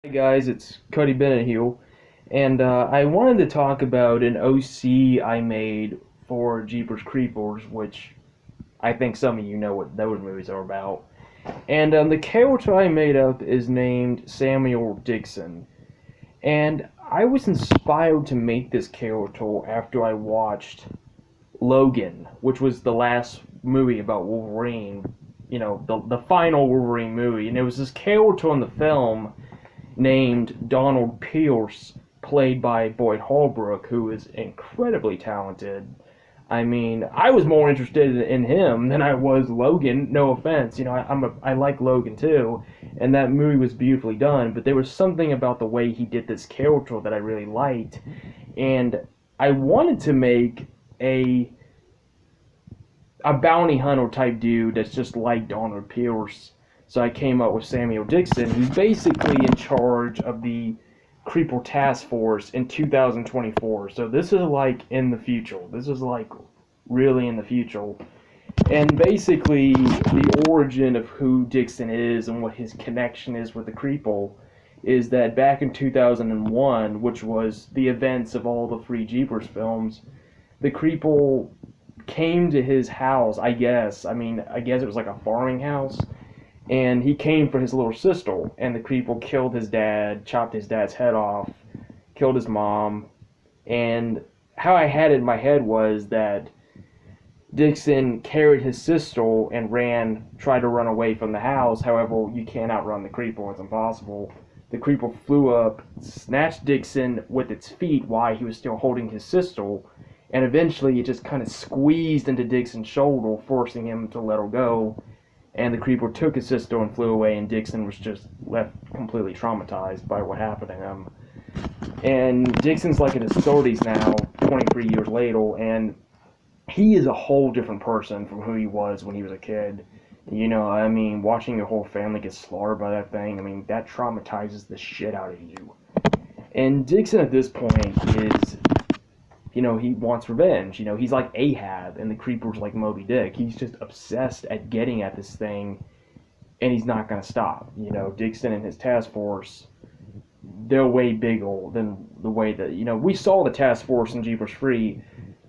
Hey guys, it's Cody Bennett here, and I wanted to talk about an OC I made for Jeepers Creepers, which I think some of you know what those movies are about. And the character I made up is named Samuel Dixon, and I was inspired to make this character after I watched Logan, which was the last movie about Wolverine, the final Wolverine movie, and there was this character in the film named Donald Pierce, played by Boyd Holbrook, who is incredibly talented. I mean, I was more interested in him than I was Logan. No offense, I like Logan too, and that movie was beautifully done. But there was something about the way he did this character that I really liked, and I wanted to make a a bounty hunter type dude that's just like Donald Pierce. So I came up with Samuel Dixon, who's basically in charge of the Creeper Task Force in 2024. So this is like in the future. This is like really in the future. And basically, the origin of who Dixon is and what his connection is with the Creeple is that back in 2001, which was the events of all the Free Jeepers films, the Creeple came to his house, I guess. I guess it was like a farming house, and he came for his little sister, and the Creeple killed his dad, chopped his dad's head off, killed his mom, and how I had it in my head was that Dixon carried his sister and tried to run away from the house. However, you can't outrun the Creeple, it's impossible. The Creeple flew up, snatched Dixon with its feet while he was still holding his sister, and eventually it just kind of squeezed into Dixon's shoulder, forcing him to let her go. And the Creeper took his sister and flew away, and Dixon was just left completely traumatized by what happened to him. And Dixon's like in his 30s now, 23 years later, and he is a whole different person from who he was when he was a kid. Watching your whole family get slaughtered by that thing, that traumatizes the shit out of you. And Dixon at this point is, he wants revenge. He's like Ahab, and the Creeper's like Moby Dick. He's just obsessed at getting at this thing, and he's not going to stop. Dixon and his task force, they're way bigger than the way that, we saw the task force in Jeepers Free,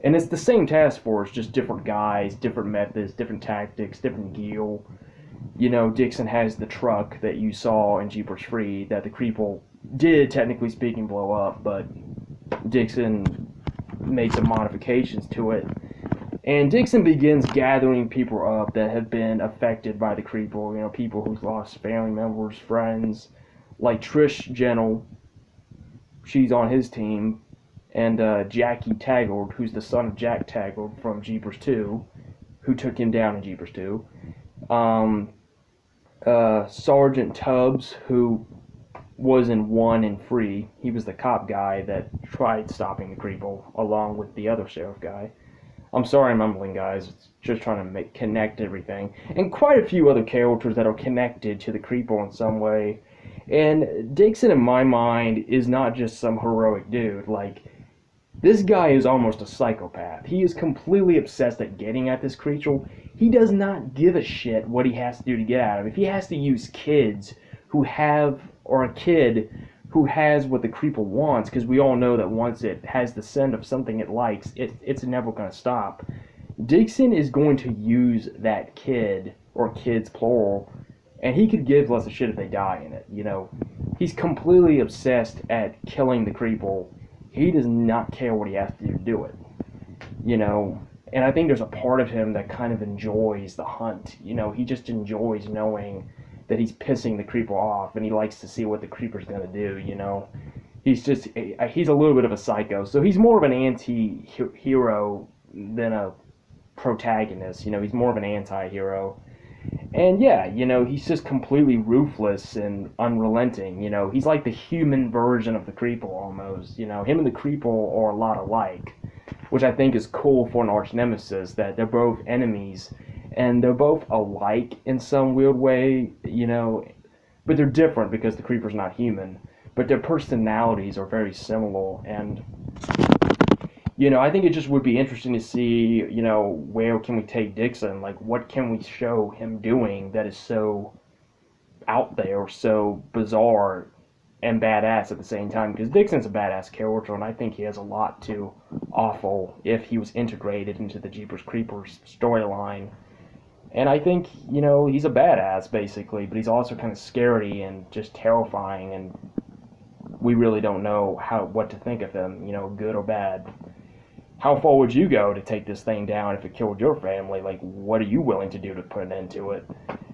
and it's the same task force, just different guys, different methods, different tactics, different gear. Dixon has the truck that you saw in Jeepers Free that the Creeple did, technically speaking, blow up, but Dixon made some modifications to it. And Dixon begins gathering people up that have been affected by the Creeple, people who've lost family members, friends, like Trish Gentle, she's on his team, and Jackie Taggart, who's the son of Jack Taggart from Jeepers 2, who took him down in Jeepers 2. Sergeant Tubbs, who was in 1 and Free. He was the cop guy that tried stopping the Creeple, along with the other sheriff guy. I'm sorry I'm mumbling, guys. It's just trying to connect everything. And quite a few other characters that are connected to the Creeple in some way. And Dixon, in my mind, is not just some heroic dude. Like, this guy is almost a psychopath. He is completely obsessed at getting at this creature. He does not give a shit what he has to do to get at him. If he has to use kids who have, or a kid who has what the Creeple wants, because we all know that once it has the scent of something it likes, it's never going to stop. Dixon is going to use that kid, or kids plural, and he could give less a shit if they die in it, He's completely obsessed at killing the Creeple. He does not care what he has to do it, And I think there's a part of him that kind of enjoys the hunt, He just enjoys knowing that he's pissing the Creeper off, and he likes to see what the Creeper's gonna do, He's a little bit of a psycho, so he's more of an anti-hero than a protagonist, He's more of an anti-hero. And yeah, he's just completely ruthless and unrelenting, He's like the human version of the Creeper almost, Him and the Creeper are a lot alike, which I think is cool for an arch nemesis, that they're both enemies, and they're both alike in some weird way, but they're different because the Creeper's not human, but their personalities are very similar, and I think it just would be interesting to see, where can we take Dixon? Like, what can we show him doing that is so out there, so bizarre, and badass at the same time, because Dixon's a badass character, and I think he has a lot to offer if he was integrated into the Jeepers Creepers storyline. And I think, he's a badass, basically, but he's also kind of scary and just terrifying, and we really don't know what to think of him, good or bad. How far would you go to take this thing down if it killed your family? Like, what are you willing to do to put an end to it?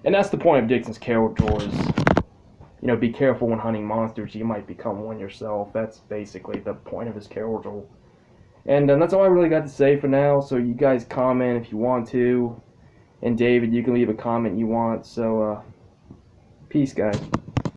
And that's the point of Dixon's character is, be careful when hunting monsters. You might become one yourself. That's basically the point of his character. And that's all I really got to say for now. So you guys comment if you want to. And David, you can leave a comment you want. So, peace, guys.